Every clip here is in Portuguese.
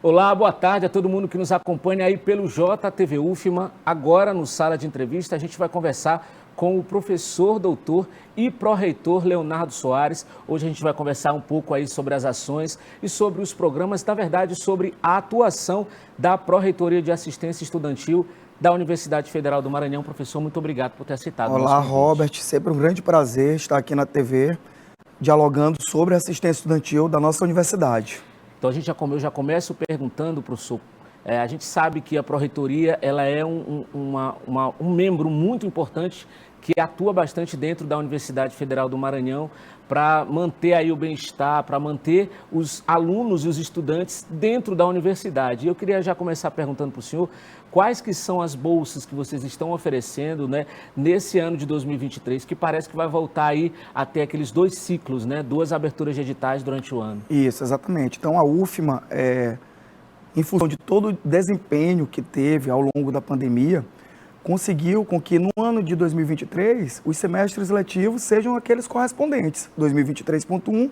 Olá, boa tarde a todo mundo que nos acompanha aí pelo JTV UFMA. Agora, no Sala de Entrevista, a gente vai conversar com o professor, doutor e pró-reitor Leonardo Soares. Hoje a gente vai conversar um pouco aí sobre as ações e sobre os programas, na verdade, sobre a atuação da Pró-Reitoria de Assistência Estudantil da Universidade Federal do Maranhão. Professor, muito obrigado por ter aceitado o nosso Olá, convite. Robert. Sempre um grande prazer estar aqui na TV, dialogando sobre a assistência estudantil da nossa universidade. Então, eu já começo perguntando, professor, a gente sabe que a Pró-Reitoria ela é um membro muito importante que atua bastante dentro da Universidade Federal do Maranhão para manter aí o bem-estar, para manter os alunos e os estudantes dentro da universidade. E eu queria já começar perguntando para o senhor quais que são as bolsas que vocês estão oferecendo, né, nesse ano de 2023, que parece que vai voltar aí até aqueles 2 ciclos, né, 2 aberturas de editais durante o ano. Isso, exatamente. Então, a UFMA, em função de todo o desempenho que teve ao longo da pandemia, conseguiu com que no ano de 2023 os semestres letivos sejam aqueles correspondentes, 2023.1,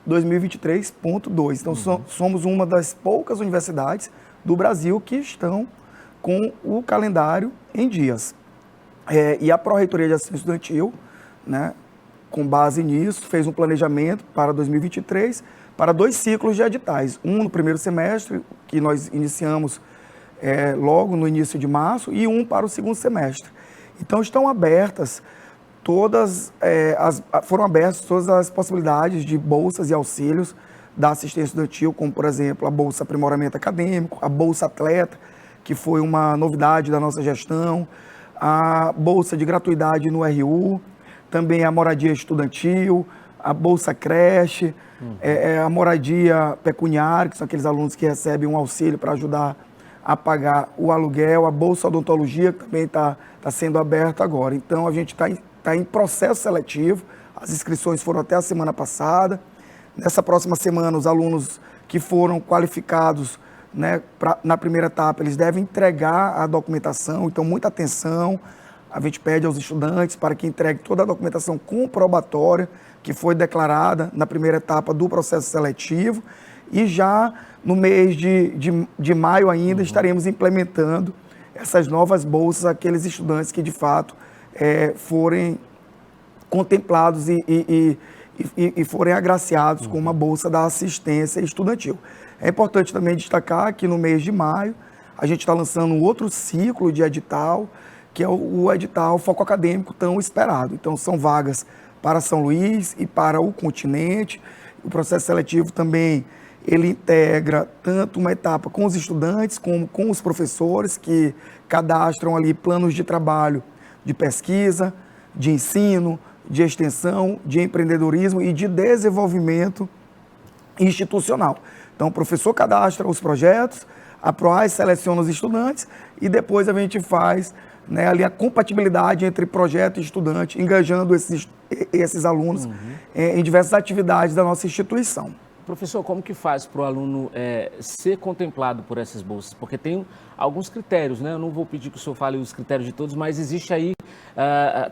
2023.2. Então, somos uma das poucas universidades do Brasil que estão com o calendário em dias. E a Pró-Reitoria de Assistência Estudantil, né, com base nisso, fez um planejamento para 2023 para 2 ciclos de editais. Um no primeiro semestre, que nós iniciamos logo no início de março, e um para o segundo semestre. Então, estão abertas foram abertas todas as possibilidades de bolsas e auxílios da assistência estudantil, como, por exemplo, a Bolsa Aprimoramento Acadêmico, a Bolsa Atleta, que foi uma novidade da nossa gestão, a Bolsa de Gratuidade no RU, também a moradia estudantil, a Bolsa Creche, a moradia pecuniária, que são aqueles alunos que recebem um auxílio para ajudar a pagar o aluguel, a Bolsa Odontologia, que também está sendo aberta agora. Então, a gente está em processo seletivo, as inscrições foram até a semana passada. Nessa próxima semana, os alunos que foram qualificados, né, na primeira etapa, eles devem entregar a documentação, então muita atenção. A gente pede aos estudantes para que entreguem toda a documentação comprobatória que foi declarada na primeira etapa do processo seletivo, e já no mês de maio ainda estaremos implementando essas novas bolsas àqueles estudantes que de fato forem contemplados e forem agraciados com uma bolsa da assistência estudantil. É importante também destacar que no mês de maio a gente está lançando um outro ciclo de edital, que é o edital Foco Acadêmico tão esperado. Então, são vagas para São Luís e para o continente. O processo seletivo também, ele integra tanto uma etapa com os estudantes como com os professores, que cadastram ali planos de trabalho de pesquisa, de ensino, de extensão, de empreendedorismo e de desenvolvimento institucional. Então, o professor cadastra os projetos, a PROAS seleciona os estudantes e depois a gente faz, né, ali a compatibilidade entre projeto e estudante, engajando esses alunos em diversas atividades da nossa instituição. Professor, como que faz para o aluno ser contemplado por essas bolsas? Porque tem alguns critérios, né? Eu não vou pedir que o senhor fale os critérios de todos, mas existe aí,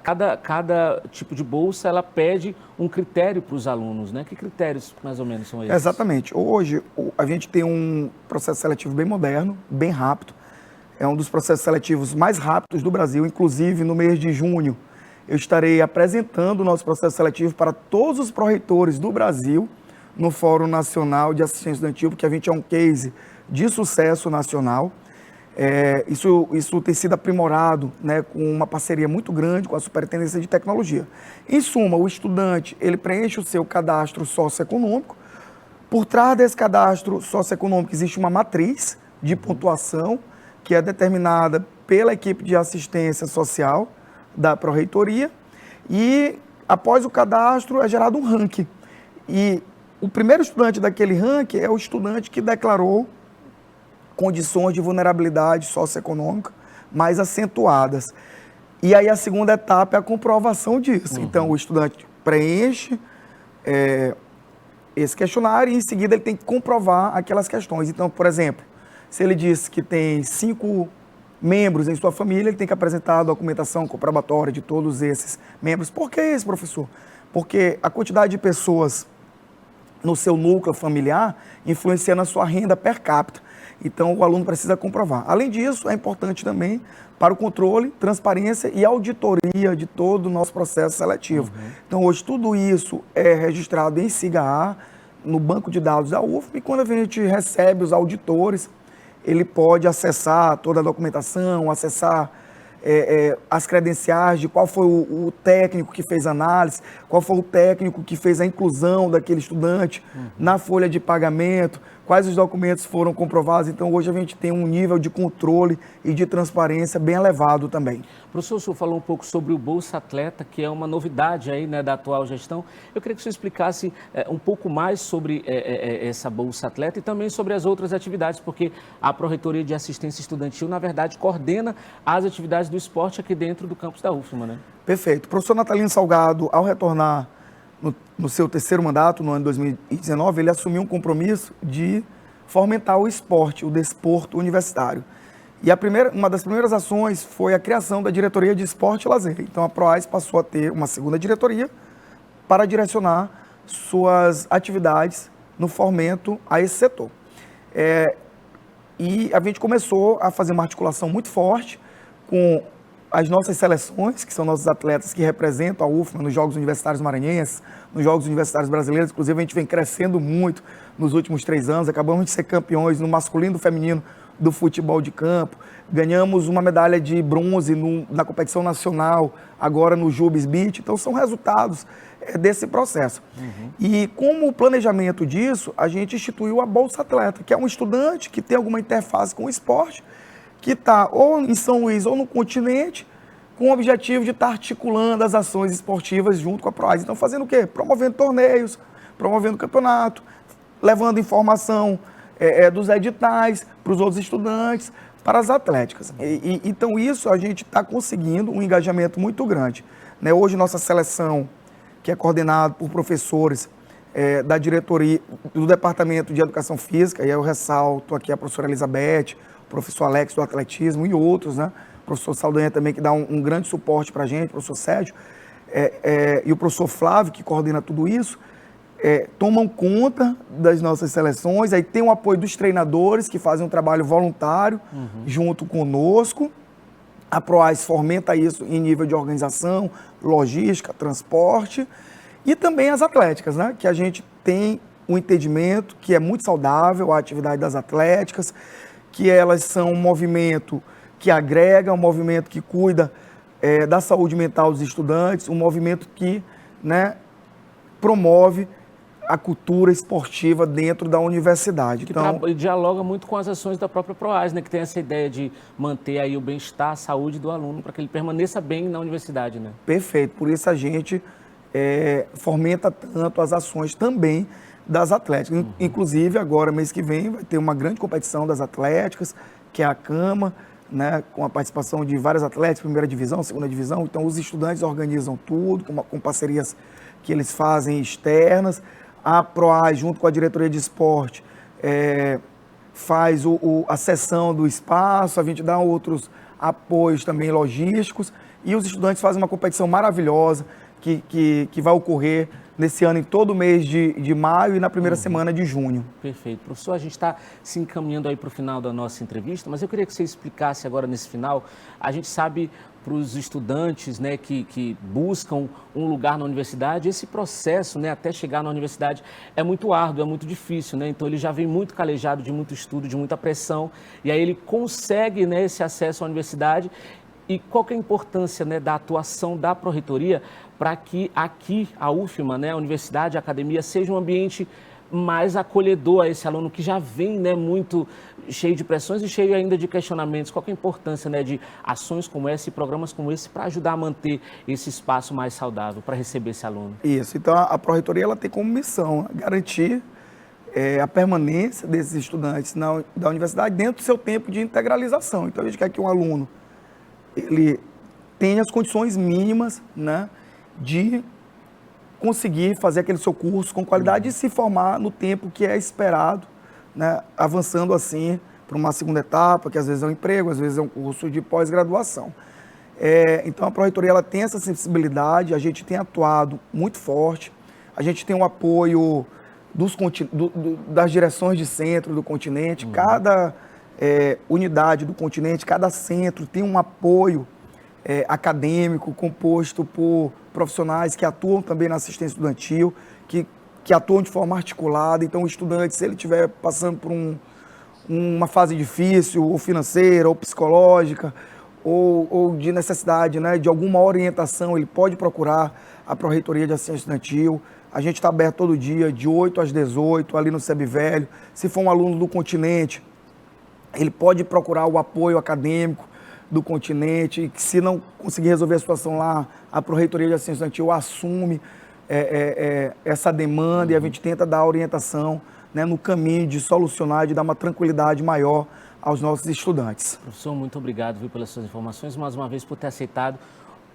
cada tipo de bolsa, ela pede um critério para os alunos, né? Que critérios, mais ou menos, são esses? Exatamente. Hoje, a gente tem um processo seletivo bem moderno, bem rápido. É um dos processos seletivos mais rápidos do Brasil. Inclusive, no mês de junho, eu estarei apresentando o nosso processo seletivo para todos os pró-reitores do Brasil, no Fórum Nacional de Assistência Estudantil, porque a gente é um case de sucesso nacional. Isso tem sido aprimorado, né, com uma parceria muito grande com a Superintendência de Tecnologia. Em suma, o estudante, ele preenche o seu cadastro socioeconômico. Por trás desse cadastro socioeconômico existe uma matriz de pontuação que é determinada pela equipe de assistência social da Pró-Reitoria, e após o cadastro é gerado um ranking. E o primeiro estudante daquele ranking é o estudante que declarou condições de vulnerabilidade socioeconômica mais acentuadas. E aí a segunda etapa é a comprovação disso. Então, o estudante preenche esse questionário e, em seguida, ele tem que comprovar aquelas questões. Então, por exemplo, se ele diz que tem 5 membros em sua família, ele tem que apresentar a documentação comprobatória de todos esses membros. Por que isso, professor? Porque a quantidade de pessoas no seu núcleo familiar influencia na sua renda per capita. Então, o aluno precisa comprovar. Além disso, é importante também para o controle, transparência e auditoria de todo o nosso processo seletivo. Então, hoje, tudo isso é registrado em SIGA-A, no banco de dados da UFM, e quando a gente recebe os auditores, ele pode acessar toda a documentação, acessar as credenciais de qual foi o técnico que fez a análise, qual foi o técnico que fez a inclusão daquele estudante na folha de pagamento, quais os documentos foram comprovados. Então, hoje a gente tem um nível de controle e de transparência bem elevado também. Professor, o senhor falou um pouco sobre o Bolsa Atleta, que é uma novidade aí, né, da atual gestão. Eu queria que o senhor explicasse um pouco mais sobre essa Bolsa Atleta e também sobre as outras atividades, porque a Pró-Reitoria de Assistência Estudantil, na verdade, coordena as atividades do esporte aqui dentro do campus da UFMA, né? Perfeito. O professor Natalino Salgado, ao retornar no seu terceiro mandato, no ano de 2019, ele assumiu um compromisso de fomentar o esporte, o desporto universitário. E uma das primeiras ações foi a criação da Diretoria de Esporte e Lazer. Então, a PROAS passou a ter uma segunda diretoria para direcionar suas atividades no fomento a esse setor. E a gente começou a fazer uma articulação muito forte com as nossas seleções, que são nossos atletas que representam a UFMA nos Jogos Universitários Maranhenses, nos Jogos Universitários Brasileiros. Inclusive, a gente vem crescendo muito nos últimos 3 anos. Acabamos de ser campeões no masculino e no feminino do futebol de campo. Ganhamos uma medalha de bronze na competição nacional, agora no Jubes Beach. Então, são resultados desse processo. E como planejamento disso, a gente instituiu a Bolsa Atleta, que é um estudante que tem alguma interface com o esporte, que está ou em São Luís ou no continente, com o objetivo de estar articulando as ações esportivas junto com a PROAS. Então, fazendo o quê? Promovendo torneios, promovendo campeonato, levando informação dos editais para os outros estudantes, para as atléticas. Então, isso a gente está conseguindo um engajamento muito grande, né? Hoje, nossa seleção, que é coordenada por professores da diretoria, do Departamento de Educação Física, e eu ressalto aqui a professora Elizabeth, o professor Alex do atletismo e outros, né? O professor Saldanha também, que dá um grande suporte para a gente, o professor Sérgio, e o professor Flávio, que coordena tudo isso, tomam conta das nossas seleções. Aí tem o apoio dos treinadores, que fazem um trabalho voluntário junto conosco. A PROAS fomenta isso em nível de organização, logística, transporte, e também as atléticas, né? Que a gente tem um entendimento que é muito saudável, a atividade das atléticas, que elas são um movimento que agrega, um movimento que cuida da saúde mental dos estudantes, um movimento que, né, promove a cultura esportiva dentro da universidade. Então, dialoga muito com as ações da própria PROAS, né, que tem essa ideia de manter aí o bem-estar, a saúde do aluno, para que ele permaneça bem na universidade, né? Perfeito, por isso a gente fomenta tanto as ações também das atléticas. Inclusive, agora, mês que vem, vai ter uma grande competição das atléticas, que é a CAMA, né, com a participação de várias atléticas, primeira divisão, segunda divisão. Então, os estudantes organizam tudo, com parcerias que eles fazem externas. A PROAS, junto com a diretoria de esporte, faz a cessão do espaço, a gente dá outros apoios também logísticos, e os estudantes fazem uma competição maravilhosa que vai ocorrer nesse ano, em todo o mês de maio e na primeira semana de junho. Perfeito. Professor, a gente está se encaminhando aí para o final da nossa entrevista, mas eu queria que você explicasse agora nesse final. A gente sabe, para os estudantes, né, que buscam um lugar na universidade, esse processo, né, até chegar na universidade é muito árduo, é muito difícil, né? Então ele já vem muito calejado de muito estudo, de muita pressão, e aí ele consegue, né, esse acesso à universidade. E qual que é a importância, né, da atuação da Pró-Reitoria para que aqui a UFMA, né, a universidade, a academia, seja um ambiente mais acolhedor a esse aluno que já vem, né, muito cheio de pressões e cheio ainda de questionamentos? Qual que é a importância, né, de ações como essa e programas como esse para ajudar a manter esse espaço mais saudável para receber esse aluno? Isso. Então, a Pró-Reitoria ela tem como missão garantir a permanência desses estudantes da universidade dentro do seu tempo de integralização. Então, a gente quer que um aluno ele tenha as condições mínimas, né, de conseguir fazer aquele seu curso com qualidade e se formar no tempo que é esperado, né, avançando assim para uma segunda etapa, que às vezes é um emprego, às vezes é um curso de pós-graduação. Então, a Pró-Reitoria ela tem essa sensibilidade, a gente tem atuado muito forte, a gente tem um apoio das direções de centro do continente. Cada unidade do continente, cada centro tem um apoio acadêmico composto por profissionais que atuam também na assistência estudantil, que atuam de forma articulada. Então, o estudante, se ele estiver passando por uma fase difícil, ou financeira, ou psicológica, ou de necessidade, né, de alguma orientação, ele pode procurar a Pró-Reitoria de Assistência Estudantil. A gente está aberto todo dia, de 8 às 18, ali no SEB Velho. Se for um aluno do continente, ele pode procurar o apoio acadêmico do continente, que se não conseguir resolver a situação lá, a Pró-Reitoria de Assistência Estudantil assume essa demanda e a gente tenta dar orientação, né, no caminho de solucionar, de dar uma tranquilidade maior aos nossos estudantes. Professor, muito obrigado, viu, pelas suas informações, mais uma vez por ter aceitado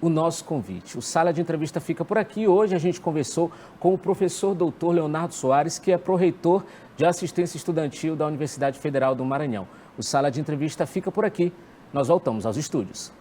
o nosso convite. O Sala de Entrevista fica por aqui. Hoje a gente conversou com o professor doutor Leonardo Soares, que é pró-reitor de Assistência Estudantil da Universidade Federal do Maranhão. O Sala de Entrevista fica por aqui. Nós voltamos aos estúdios.